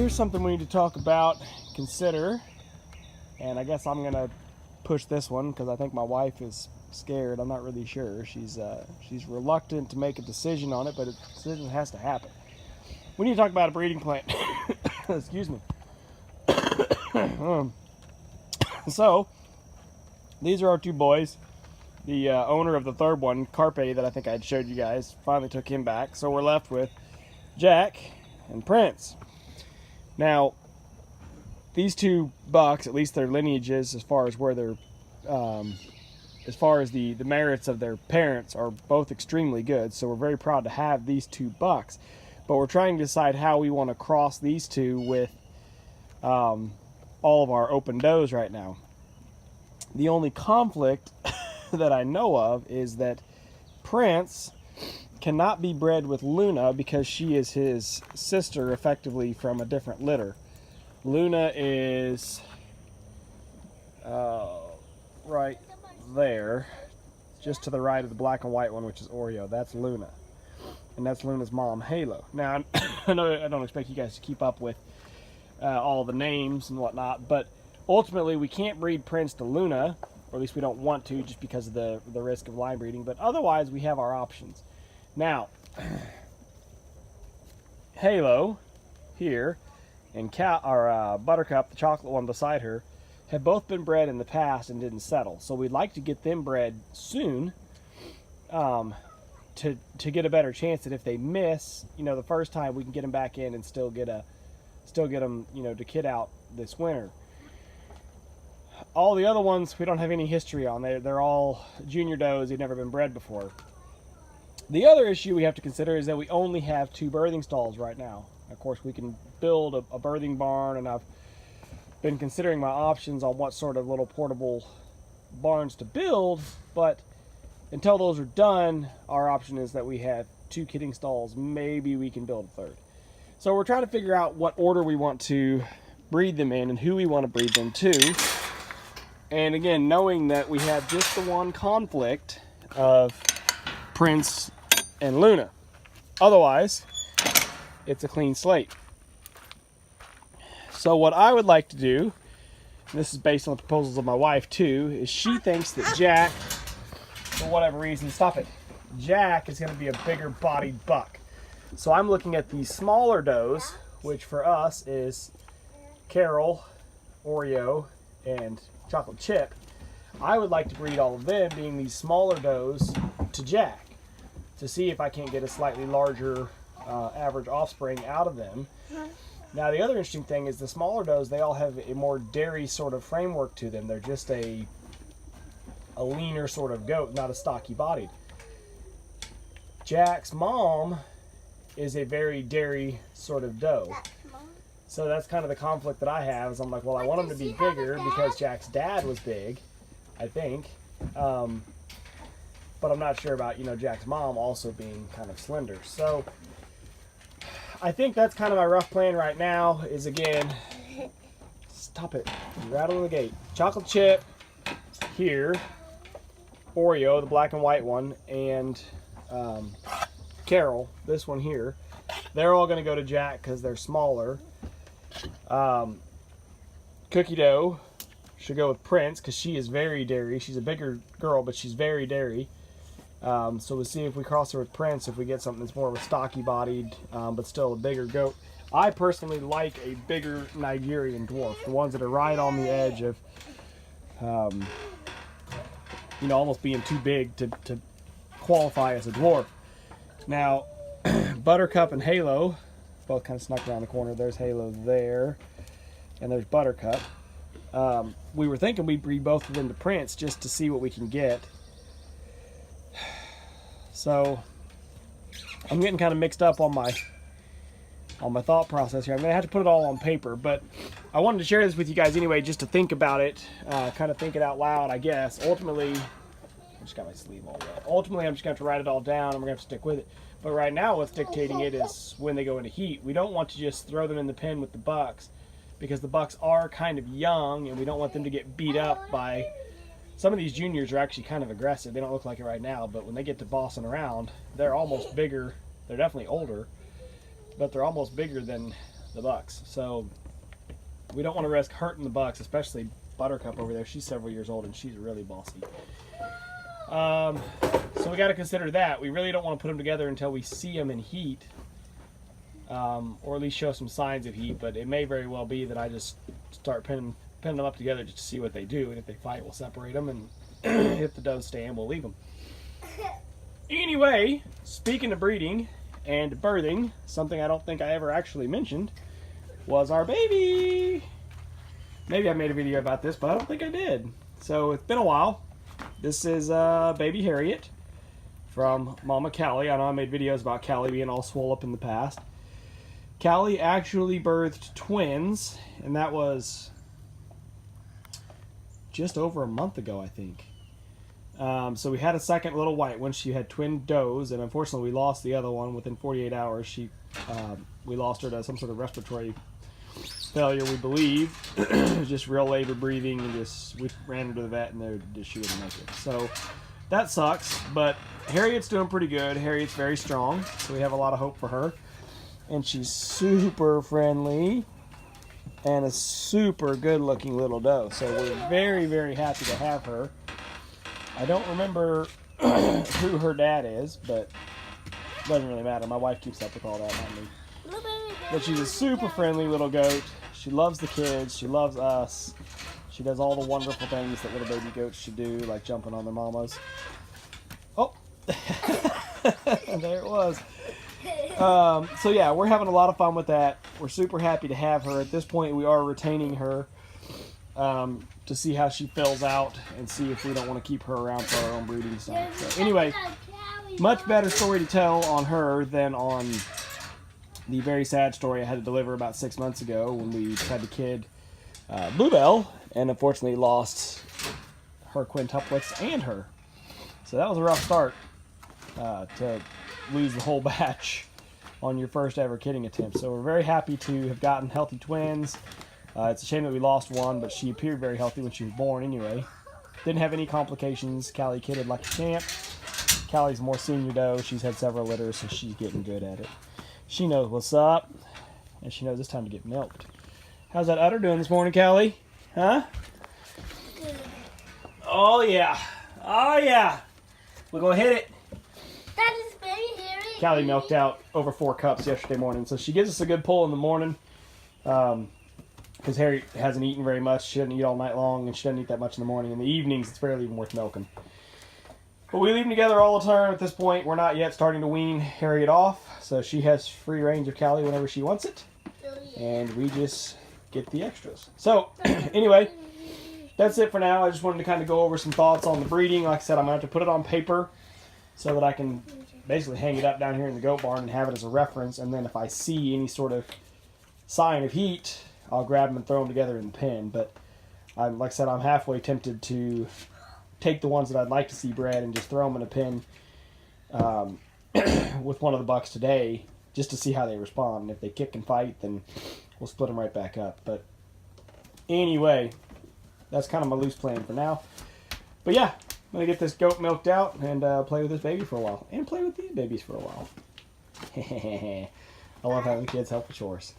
here's something we need to talk about, consider, and I guess I'm gonna push this one because I think my wife is scared. I'm not really sure. She's reluctant to make a decision on it, but a decision has to happen. We need to talk about a breeding plant. Excuse me. So these are our two boys. The owner of the third one, Carpe, that I think I had showed you guys, finally took him back. So we're left with Jack and Prince. Now, these two bucks, at least their lineages, as far as where they're, as far as the merits of their parents, are both extremely good. So we're very proud to have these two bucks. But we're trying to decide how we want to cross these two with all of our open does right now. The only conflict that I know of is that Prince cannot be bred with Luna because she is his sister, effectively, from a different litter. Luna is right there, just to the right of the black and white one, which is Oreo. That's Luna. And that's Luna's mom, Halo. Now, I know I don't expect you guys to keep up with all the names and whatnot, but ultimately we can't breed Prince to Luna, or at least we don't want to, just because of the risk of line breeding, but otherwise we have our options. Now, Halo here and Buttercup, the chocolate one beside her, have both been bred in the past and didn't settle. So we'd like to get them bred soon, to get a better chance that if they miss, the first time, we can get them back in and still get them, to kid out this winter. All the other ones we don't have any history on. They're all junior does. They've never been bred before. The other issue we have to consider is that we only have 2 birthing stalls right now. Of course, we can build a birthing barn, and I've been considering my options on what sort of little portable barns to build, but until those are done, our option is that we have 2 kidding stalls. Maybe we can build a third. So we're trying to figure out what order we want to breed them in and who we want to breed them to. And again, knowing that we have just the one conflict of Prince and Luna. Otherwise, it's a clean slate. So what I would like to do, and this is based on the proposals of my wife too, is she thinks that Jack, for whatever reason, Jack is going to be a bigger bodied buck. So I'm looking at these smaller does, which for us is Carol, Oreo, and Chocolate Chip. I would like to breed all of them, being these smaller does, to Jack, to see if I can't get a slightly larger average offspring out of them. Now the other interesting thing is the smaller does, they all have a more dairy sort of framework to them. They're just a leaner sort of goat, not a stocky bodied. Jack's mom is a very dairy sort of doe. So that's kind of the conflict that I have, is I'm like, well, I want him to be bigger because Jack's dad was big, I think. But I'm not sure about, Jack's mom also being kind of slender. So I think that's kind of my rough plan right now, is again, stop it, you're rattling the gate. Chocolate Chip here, Oreo, the black and white one, and Carol, this one here. They're all going to go to Jack because they're smaller. Cookie Dough should go with Prince because she is very dairy. She's a bigger girl, but she's very dairy. So we'll see if we cross her with Prince, if we get something that's more of a stocky bodied, but still a bigger goat. I personally like a bigger Nigerian dwarf, the ones that are right on the edge of, almost being too big to qualify as a dwarf. Now, Buttercup and Halo both kind of snuck around the corner. There's Halo there, and there's Buttercup. We were thinking we'd breed both of them to Prince just to see what we can get. So I'm getting kind of mixed up on my thought process here. I'm going to have to put it all on paper, but I wanted to share this with you guys anyway, just to think about it, kind of think it out loud, I guess. Ultimately, I just got my sleeve all wet. Ultimately, I'm just going to have to write it all down, and we're going to have to stick with it. But right now, what's dictating it is when they go into heat. We don't want to just throw them in the pen with the bucks, because the bucks are kind of young, and we don't want them to get beat up by... Some of these juniors are actually kind of aggressive. They don't look like it right now, but when they get to bossing around, they're almost bigger. They're definitely older, but they're almost bigger than the bucks. So we don't want to risk hurting the bucks, especially Buttercup over there. She's several years old and she's really bossy. So we got to consider that. We really don't want to put them together until we see them in heat, or at least show some signs of heat. But it may very well be that I just start pinning them up together just to see what they do, and if they fight, we'll separate them, and if the does stay in, we'll leave them. Anyway, speaking of breeding and birthing, something I don't think I ever actually mentioned was our baby. Maybe I made a video about this, but I don't think I did. So it's been a while. This is baby Harriet from Mama Callie. I know I made videos about Callie being all swole up in the past. Callie actually birthed twins, and that was just over a month ago, I think. So we had a second little white one. She had twin does, and unfortunately we lost the other one within 48 hours. We lost her to some sort of respiratory failure, we believe. It was just real labor breathing, and we ran her to the vet, and she wouldn't make it. So that sucks, but Harriet's doing pretty good. Harriet's very strong, so we have a lot of hope for her. And she's super friendly and a super good looking little doe. So we're very, very happy to have her. I don't remember who her dad is, but it doesn't really matter. My wife keeps up with all that, not me. But she's a super friendly little goat. She loves the kids. She loves us. She does all the wonderful things that little baby goats should do, like jumping on their mamas. Oh, there it was. So yeah, we're having a lot of fun with that. We're super happy to have her. At this point, we are retaining her to see how she fills out and see if we don't want to keep her around for our own breeding stuff. So anyway, much better story to tell on her than on the very sad story I had to deliver about 6 months ago when we tried to kid Bluebell and unfortunately lost her quintuplets and her. So that was a rough start to lose the whole batch on your first ever kidding attempt. So we're very happy to have gotten healthy twins. It's a shame that we lost one, but she appeared very healthy when she was born anyway. Didn't have any complications. Callie kidded like a champ. Callie's a more senior doe. She's had several litters, so she's getting good at it. She knows what's up, and she knows it's time to get milked. How's that udder doing this morning, Callie? Huh? Good. Oh, yeah. Oh, yeah. We're going to hit it. That is very hairy. Callie milked out over 4 cups yesterday morning, so she gives us a good pull in the morning. Because Harry hasn't eaten very much. She doesn't eat all night long, and she doesn't eat that much in the morning. In the evenings, it's barely even worth milking. But we leave them together all the time at this point. We're not yet starting to wean Harriet off, so she has free range of Callie whenever she wants it. And we just get the extras. So, anyway, that's it for now. I just wanted to kind of go over some thoughts on the breeding. Like I said, I'm going to have to put it on paper so that I can basically hang it up down here in the goat barn and have it as a reference. And then if I see any sort of sign of heat, I'll grab them and throw them together in the pen. But like I said, I'm halfway tempted to take the ones that I'd like to see bred and just throw them in a pen with one of the bucks today just to see how they respond. And if they kick and fight, then we'll split them right back up. But anyway, that's kind of my loose plan for now. But yeah, I'm going to get this goat milked out and play with this baby for a while. And play with these babies for a while. I love having kids help with chores.